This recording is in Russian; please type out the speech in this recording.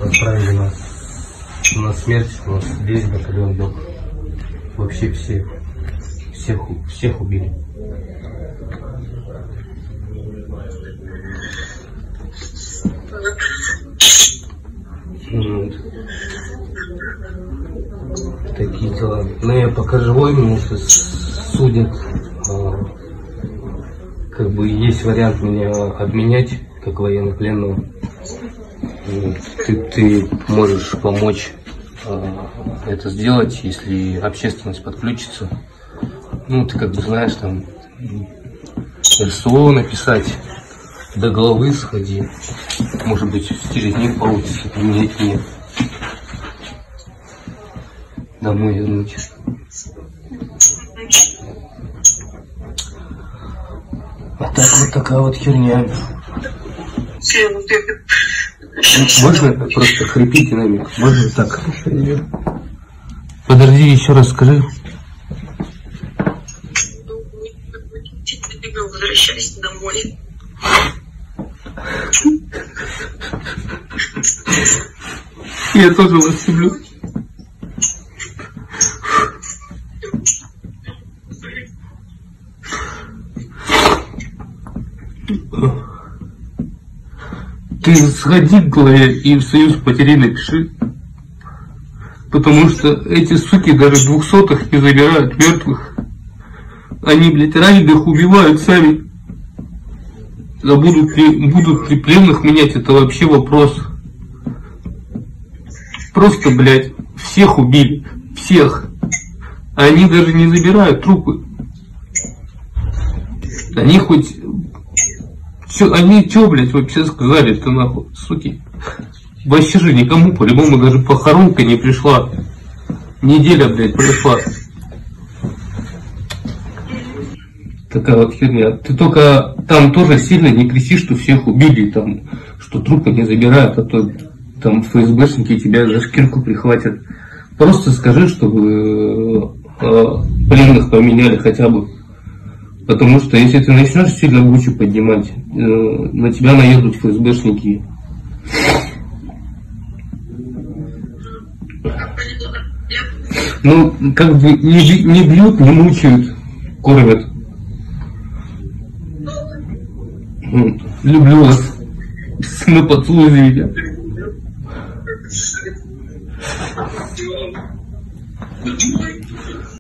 отправили нас на смерть, у нас весь батальон был. Вообще всех убили. Такие дела. Но я пока живой, меня судят. Как бы есть вариант меня обменять как военнопленного. Ты можешь помочь это сделать, если общественность подключится. Ну, ты как бы знаешь, там РСО написать, до головы сходи. Может быть, через них получится поменять меня. Домой вернуть. А так вот такая вот херня. Можно просто хрипеть динамик? Можно так? Подожди, еще раз скажи. Возвращайся домой. Я тоже вас люблю. Ты сходи к главе и в союз потерей напиши. Потому что эти суки даже 200-х не забирают, мертвых. Они, блядь, раненых убивают сами. А будут ли пленных менять, это вообще вопрос. Просто, блядь, всех убили. Всех. А они даже не забирают трупы. Они хоть... Они что, блядь, вообще сказали-то нахуй, суки? Вообще же никому, по-любому, даже похоронка не пришла. Неделя, блядь, прошла. Такая вот херня. Ты только там тоже сильно не кричи, что всех убили, там, что трупы не забирают, а то там ФСБшники тебя за шкирку прихватят. Просто скажи, чтобы пленных поменяли хотя бы. Потому что если ты начнешь сильно бучу поднимать, на тебя наедут ФСБшники. Ну, как бы не бьют, не мучают, кормят. Люблю вас. На поцелуй за меня.